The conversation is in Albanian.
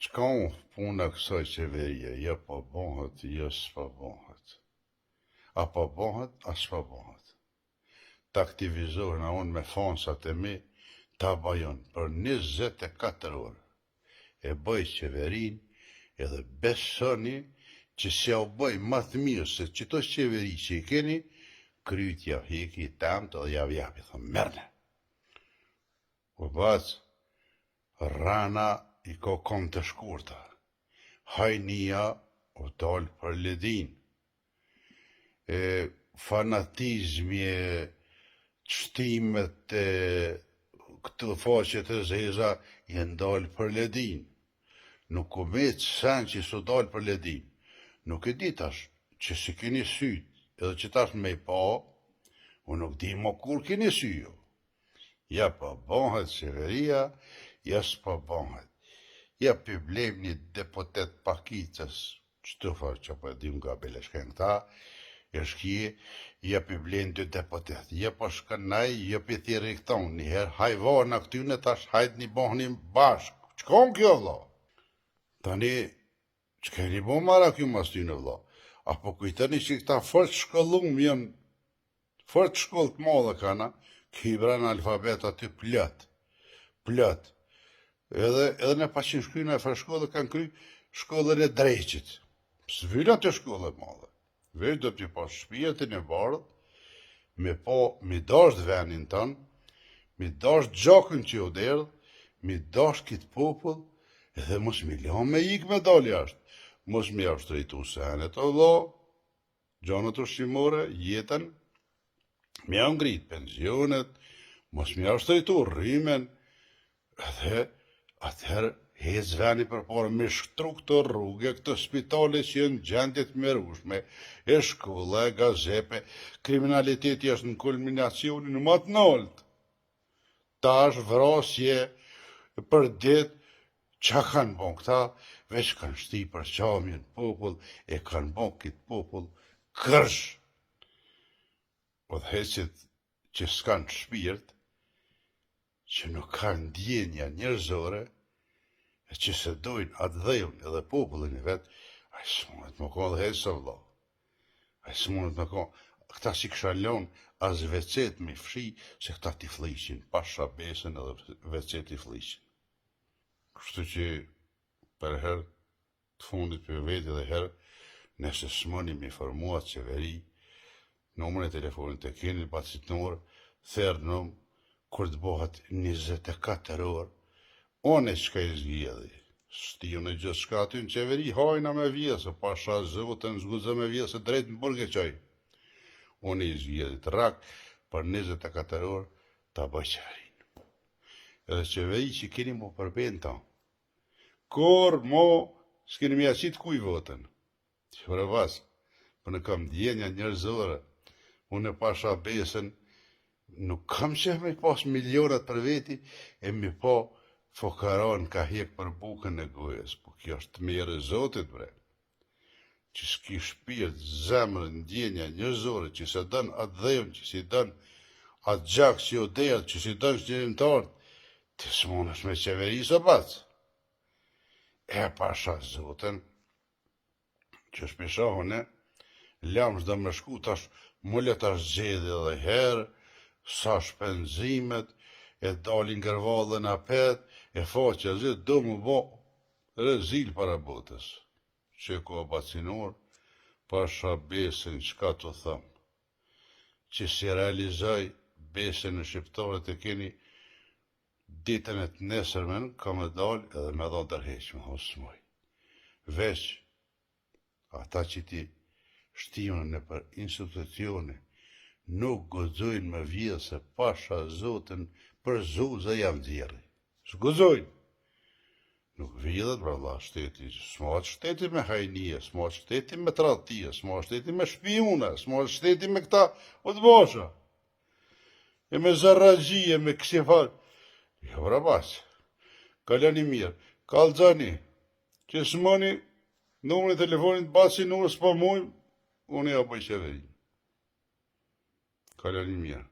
Qka unë puna kësaj qeverie, ja po bëhet, ja s'po bëhet. A po bëhet, a s'po bëhet. Ta aktivizohen a unë me fonsat e mi, ta bajon për 24 orë. E bëj qeverin, edhe besoni që se o bëj ma të mirë se qëto qeveri që i keni, krytja hiki tamt edhe javjapi, thëmë merne. O bacë, rana i ko kom të shkurta. Hajnia o dalë për ledin. Fanatizmi e qtimet e këtë faqet e zeza i ndalë për ledin. Nuk u me të sen që su dalë për ledin. Nuk e di tash që si keni syt, edhe që tash me i pa, unë nuk di mo kur keni sy jo. Ja pa bëhet qeveria, ja s'pa bëhet. Ja pëblem një deputet pakicës, që të farë që për dim nga beleshken këta, e shkje, ja pëblem 2 deputet. Ja pa shkanaj, ja për thiri këton, njëherë hajvana këtyne, tash hajt një bëhni bashkë. Qka në kjo vla? Tani, që keni bo mara kjo mas tyne vla? Apo kujtëni që këta fort shkollum janë, fort shkoll të madhe kana, kibra në alfabet aty plët. Edhe në pashin shkryna e farshkollë kanë kry shkollën e dreqit. Së vyna të shkollë e madhe. Vesh do t'i pas shpijetin e bardh, me dasht venin tanë, me dasht gjakën që o derdh, me dasht kitë popull, edhe mos me lehon me ik me dal jashtë. Mos me ashtrejtu senet o dho, gjanët ushqimore, jetën, me angrit pensionet, mos me ashtrejtu rrimen, edhe atëherë hec veni për parë me shtru këtë rrugë, këtë spitale që jenë gjendit merushme, e shkolla, e gazepe, kriminaliteti është në kulminacionin më të nëllët. Ta është vrasje për dit, qa kanë bon këta, veç kanë shti për qamjen popull, e kanë bon këtë popull kërsh. O dhe hecit që s'kanë shpirt, që nuk kanë djenja njërzore, e që se dojnë atë dhejun edhe popullin e vetë, a i së mundet më konë dhe hecë vëllo. A i së mundet më konë, këta si kësha lonë, as vecet me fshi, se këta t'i flishin, pasha besën edhe vecet t'i flishin. Kështu që për herë të fundit për vetë dhe herë, nëse s'moni me formuat qeveri, numër e telefonit të keni, pacit numër, thërë numër, kur të bëhat 24 orë, one qka i zgjedi. Stiju në gjithë shka aty në qeveri, hajna me vjesë, pasha zotën, zguzë me vjesë, drejt në burge qaj. One i zgjedi të rak, për 24 orë, ta bëj qeverin. Edhe qeveri që keni mu përbën ta. Kur mo, s'keni mi aqit kuj votën. Që për e vas, për në kam djenja njërzore, unë e pasha besën, nuk kam qef me pas milionat për veti, e me pa fokaran ka hek për bukën e gojës, po kjo është mire zotit, bre. Që s'ki shpirt, zemrë, ndjenja, njërzore, që se dënë atë dhejën, që si dënë atë gjak që o delë, që si dënë shqenimtarët, të s'monësh me qeveri së bacë. E pasha zotin, që shpishahune, lam shda me shku, tash mullet tash gjedhe dhe herë, sa shpenzimet, e dalin gërvallën apet, e faqja zhjet, do më bo rezil para botës. Që ko bacinor, pasha besën qka të thëmë, që si realizaj besën në shqiptarët e keni ditën e të nesërmen, ka me dalë edhe me dha dërheqme, hosmoj. Veç, ata që ti shtimë në për institucione, nuk gëzojnë me vje se pasha zotën për zuzë jam djeri. S'gëzojnë. Nuk vjedhet, bralla, shteti, s'mohat shteti me hajnije, s'mohat shteti me tradhtie, s'mohat shteti me shpiune, s'mohat shteti me këta o të bosha. E me zarragjie, me kësifar. Jo, brabas, kalani mirë, kalzani, që s'moni, numër e telefonit basi numër s'pa mujmë, unë ja bëj qeverin. Kalani mirë.